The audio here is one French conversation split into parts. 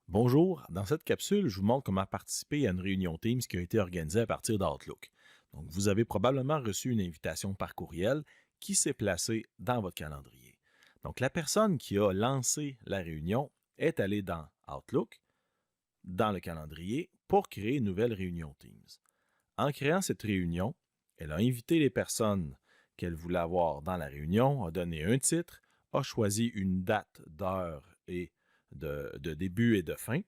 Bonjour, dans cette capsule, je vous montre comment participer à une réunion Teams qui a été organisée à partir d'Outlook. Donc, vous avez probablement reçu une invitation par courriel qui s'est placée dans votre calendrier. Donc, la personne qui a lancé la réunion est allée dans Outlook, dans le calendrier, pour créer une nouvelle réunion Teams. En créant cette réunion, elle a invité les personnes qu'elle voulait avoir dans la réunion, a donné un titre, a choisi une date, d'heure et de début et de fin,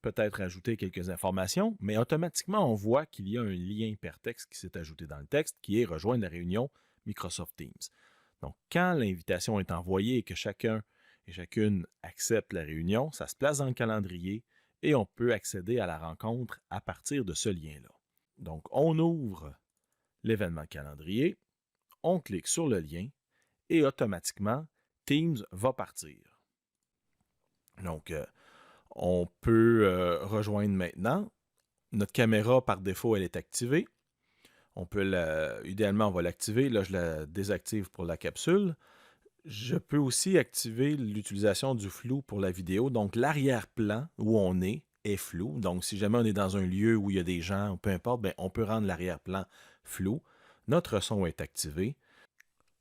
peut-être ajouter quelques informations, mais automatiquement, on voit qu'il y a un lien hypertexte qui s'est ajouté dans le texte qui est rejoindre la réunion Microsoft Teams. Donc, quand l'invitation est envoyée et que chacun et chacune accepte la réunion, ça se place dans le calendrier et on peut accéder à la rencontre à partir de ce lien-là. Donc, on ouvre l'événement calendrier, on clique sur le lien et automatiquement, Teams va partir. Donc, on peut rejoindre maintenant. Notre caméra, par défaut, elle est activée. Idéalement, on va l'activer. Là, je la désactive pour la capsule. Je peux aussi activer l'utilisation du flou pour la vidéo. Donc, l'arrière-plan où on est flou. Donc, si jamais on est dans un lieu où il y a des gens, peu importe, ben, on peut rendre l'arrière-plan flou. Notre son est activé.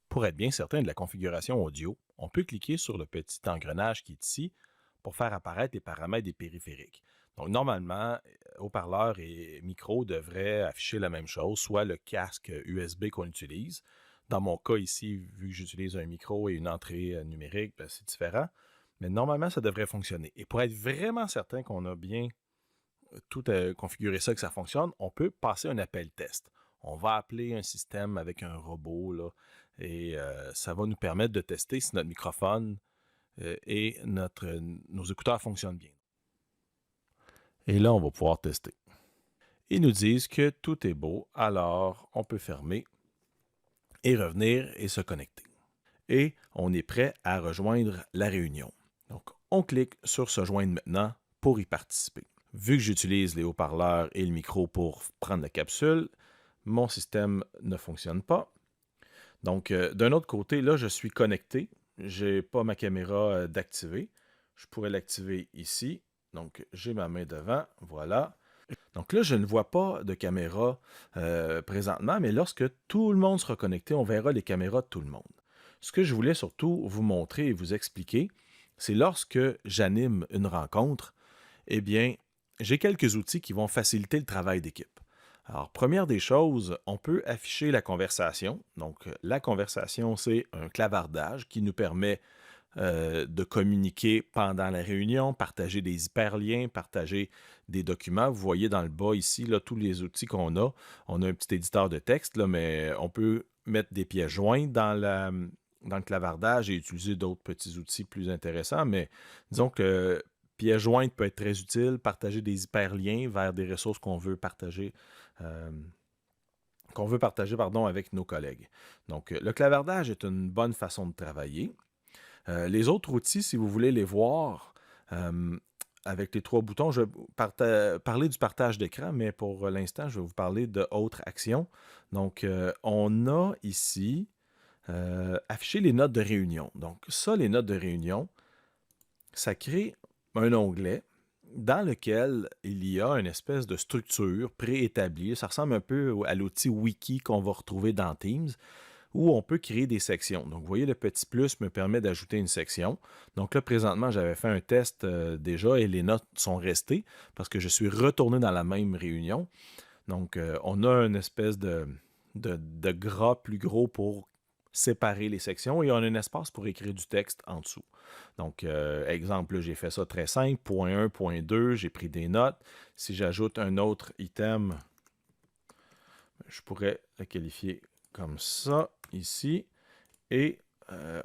Pour être bien certain de la configuration audio, on peut cliquer sur le petit engrenage qui est ici pour faire apparaître les paramètres des périphériques. Donc, normalement, haut-parleur et micro devraient afficher la même chose, soit le casque USB qu'on utilise. Dans mon cas ici, vu que j'utilise un micro et une entrée numérique, ben, c'est différent. Mais normalement, ça devrait fonctionner. Et pour être vraiment certain qu'on a bien tout configuré ça, que ça fonctionne, on peut passer un appel test. On va appeler un système avec un robot là, et ça va nous permettre de tester si notre microphone et nos écouteurs fonctionnent bien. Et là, on va pouvoir tester. Ils nous disent que tout est beau, alors on peut fermer et revenir et se connecter. Et on est prêt à rejoindre la réunion. Donc, on clique sur se joindre maintenant pour y participer. Vu que j'utilise les haut-parleurs et le micro pour prendre la capsule, mon système ne fonctionne pas. Donc, d'un autre côté, là, je suis connecté. Je n'ai pas ma caméra d'activer. Je pourrais l'activer ici. Donc, j'ai ma main devant. Voilà. Donc là, je ne vois pas de caméra présentement, mais lorsque tout le monde sera connecté, on verra les caméras de tout le monde. Ce que je voulais surtout vous montrer et vous expliquer, c'est lorsque j'anime une rencontre, eh bien, j'ai quelques outils qui vont faciliter le travail d'équipe. Alors, première des choses, on peut afficher la conversation. Donc, la conversation, c'est un clavardage qui nous permet de communiquer pendant la réunion, partager des hyperliens, partager des documents. Vous voyez dans le bas ici, là, tous les outils qu'on a. On a un petit éditeur de texte, là, mais on peut mettre des pièces jointes dans le clavardage et utiliser d'autres petits outils plus intéressants. Mais disons que pièce jointe peut être très utile, partager des hyperliens vers des ressources euh, qu'on veut partager avec nos collègues. Donc, le clavardage est une bonne façon de travailler. Les autres outils, si vous voulez les voir, euh, avec les trois boutons, je vais parler du partage d'écran, mais pour l'instant, je vais vous parler d'autres actions. Donc, on a ici affiché les notes de réunion. Donc, ça, les notes de réunion, ça crée un onglet dans lequel il y a une espèce de structure préétablie. Ça ressemble un peu à l'outil Wiki qu'on va retrouver dans Teams, où on peut créer des sections. Donc, vous voyez, le petit plus me permet d'ajouter une section. Donc là, présentement, j'avais fait un test déjà et les notes sont restées parce que je suis retourné dans la même réunion. Donc, on a une espèce de gras plus gros pour séparer les sections et on a un espace pour écrire du texte en dessous. Donc, exemple, j'ai fait ça très simple, point 1, point 2, j'ai pris des notes. Si j'ajoute un autre item, je pourrais le qualifier comme ça, ici, et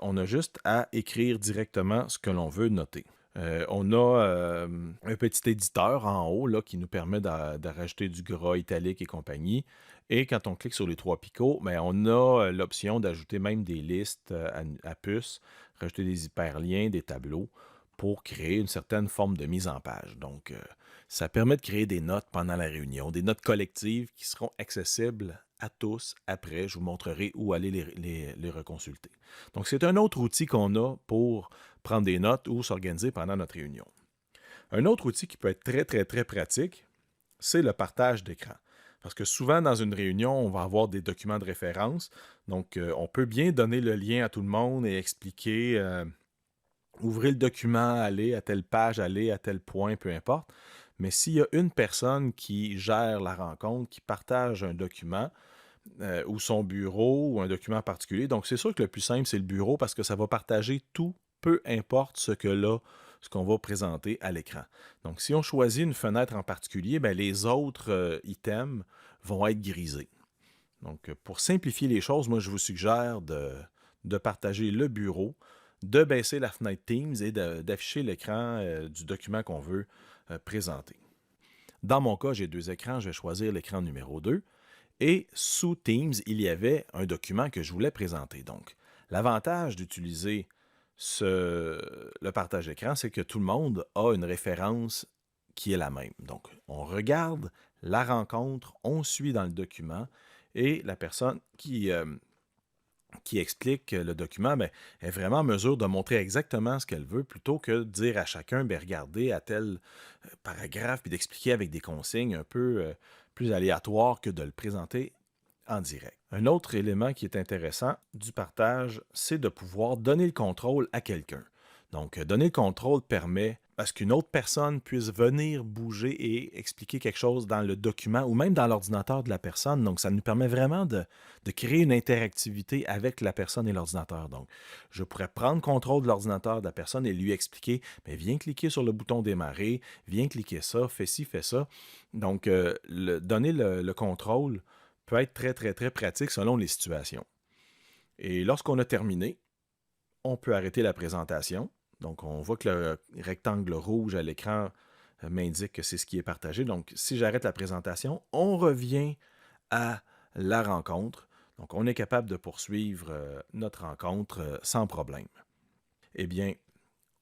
on a juste à écrire directement ce que l'on veut noter. On a un petit éditeur en haut là, qui nous permet de rajouter du gras italique et compagnie. Et quand on clique sur les trois picots, ben, on a l'option d'ajouter même des listes à puces, rajouter des hyperliens, des tableaux pour créer une certaine forme de mise en page. Donc, ça permet de créer des notes pendant la réunion, des notes collectives qui seront accessibles à tous après. Je vous montrerai où aller les reconsulter. Donc, c'est un autre outil qu'on a pour prendre des notes ou s'organiser pendant notre réunion. Un autre outil qui peut être très, très, très pratique, c'est le partage d'écran. Parce que souvent, dans une réunion, on va avoir des documents de référence. Donc, on peut bien donner le lien à tout le monde et expliquer, ouvrez le document, allez à telle page, allez à tel point, peu importe. Mais s'il y a une personne qui gère la rencontre, qui partage un document, ou son bureau, ou un document particulier, donc c'est sûr que le plus simple, c'est le bureau parce que ça va partager tout, peu importe ce qu'on va présenter à l'écran. Donc, si on choisit une fenêtre en particulier, ben, les autres items vont être grisés. Donc, pour simplifier les choses, moi, je vous suggère de partager le bureau, de baisser la fenêtre Teams et d'afficher l'écran du document qu'on veut présenter. Dans mon cas, j'ai 2 écrans, je vais choisir l'écran numéro 2. Et sous Teams, il y avait un document que je voulais présenter. Donc, l'avantage d'utiliser le partage d'écran, c'est que tout le monde a une référence qui est la même. Donc, on regarde la rencontre, on suit dans le document et la personne qui explique le document ben, est vraiment en mesure de montrer exactement ce qu'elle veut plutôt que de dire à chacun, ben, regardez à tel paragraphe, puis d'expliquer avec des consignes un peu plus aléatoires que de le présenter en direct. Un autre élément qui est intéressant du partage, c'est de pouvoir donner le contrôle à quelqu'un. Donc, donner le contrôle permet à ce qu'une autre personne puisse venir bouger et expliquer quelque chose dans le document ou même dans l'ordinateur de la personne. Donc, ça nous permet vraiment de créer une interactivité avec la personne et l'ordinateur. Donc, je pourrais prendre contrôle de l'ordinateur de la personne et lui expliquer, mais viens cliquer sur le bouton démarrer, viens cliquer ça, fais ci, fais ça. Donc, donner le contrôle peut être très, très, très pratique selon les situations. Et lorsqu'on a terminé, on peut arrêter la présentation. Donc, on voit que le rectangle rouge à l'écran m'indique que c'est ce qui est partagé. Donc, si j'arrête la présentation, on revient à la rencontre. Donc, on est capable de poursuivre notre rencontre sans problème. Eh bien,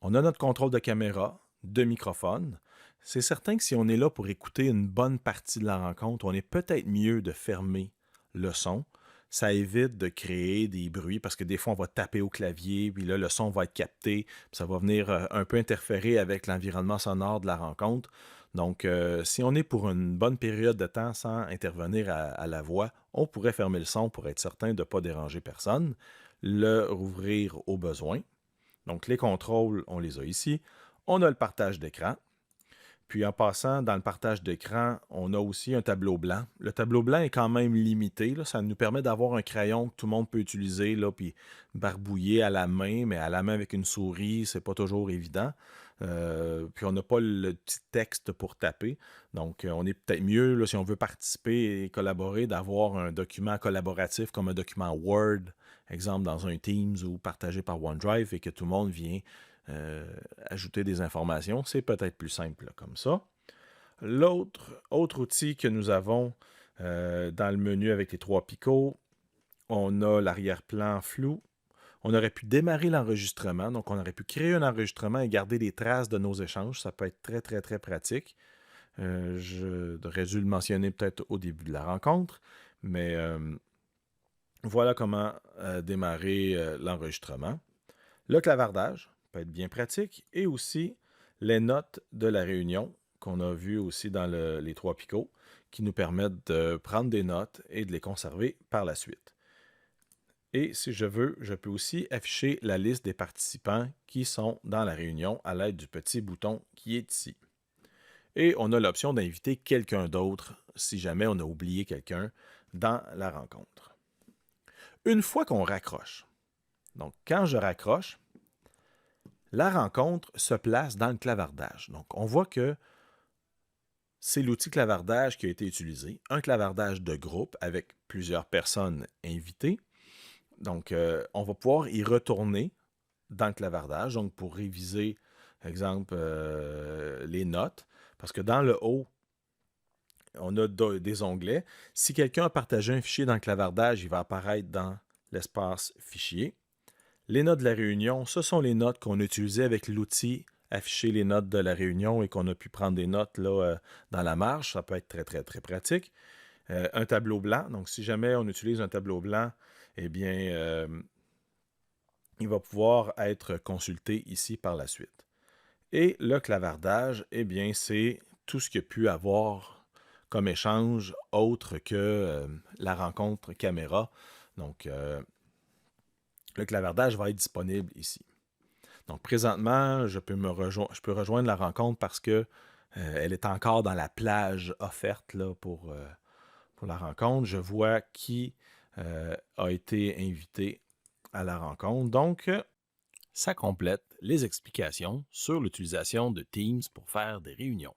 on a notre contrôle de caméra, de microphone. C'est certain que si on est là pour écouter une bonne partie de la rencontre, on est peut-être mieux de fermer le son. Ça évite de créer des bruits parce que des fois, on va taper au clavier, puis là, le son va être capté, puis ça va venir un peu interférer avec l'environnement sonore de la rencontre. Donc, si on est pour une bonne période de temps sans intervenir à la voix, on pourrait fermer le son pour être certain de ne pas déranger personne, le rouvrir au besoin. Donc, les contrôles, on les a ici. On a le partage d'écran. Puis en passant, dans le partage d'écran, on a aussi un tableau blanc. Le tableau blanc est quand même limité. Là. Ça nous permet d'avoir un crayon que tout le monde peut utiliser, là, puis barbouiller à la main, mais à la main avec une souris, c'est pas toujours évident. Puis on n'a pas le petit texte pour taper. Donc, on est peut-être mieux, là, si on veut participer et collaborer, d'avoir un document collaboratif comme un document Word, exemple dans un Teams ou partagé par OneDrive, et que tout le monde vient ajouter des informations. C'est peut-être plus simple là, comme ça. Autre outil que nous avons dans le menu avec les 3 picots, on a l'arrière-plan flou. On aurait pu démarrer l'enregistrement, donc on aurait pu créer un enregistrement et garder des traces de nos échanges. Ça peut être très, très, très pratique. J'aurais dû le mentionner peut-être au début de la rencontre, mais voilà comment démarrer l'enregistrement. Le clavardage peut être bien pratique et aussi les notes de la réunion qu'on a vues aussi dans les 3 picots qui nous permettent de prendre des notes et de les conserver par la suite. Et si je veux, je peux aussi afficher la liste des participants qui sont dans la réunion à l'aide du petit bouton qui est ici. Et on a l'option d'inviter quelqu'un d'autre si jamais on a oublié quelqu'un dans la rencontre. Une fois qu'on raccroche, donc quand je raccroche, la rencontre se place dans le clavardage. Donc, on voit que c'est l'outil clavardage qui a été utilisé, un clavardage de groupe avec plusieurs personnes invitées. Donc, on va pouvoir y retourner dans le clavardage, donc pour réviser, exemple, les notes, parce que dans le haut, on a des onglets. Si quelqu'un a partagé un fichier dans le clavardage, il va apparaître dans l'espace fichier. Les notes de la réunion, ce sont les notes qu'on a utilisées avec l'outil afficher les notes de la réunion et qu'on a pu prendre des notes là, dans la marge. Ça peut être très, très, très pratique. Un tableau blanc. Donc, si jamais on utilise un tableau blanc, eh bien, il va pouvoir être consulté ici par la suite. Et le clavardage, eh bien, c'est tout ce qu'il y a pu avoir comme échange autre que la rencontre caméra. Donc, le clavardage va être disponible ici. Donc, présentement, je peux rejoindre la rencontre parce que elle est encore dans la plage offerte là, pour la rencontre. Je vois qui a été invité à la rencontre. Donc, ça complète les explications sur l'utilisation de Teams pour faire des réunions.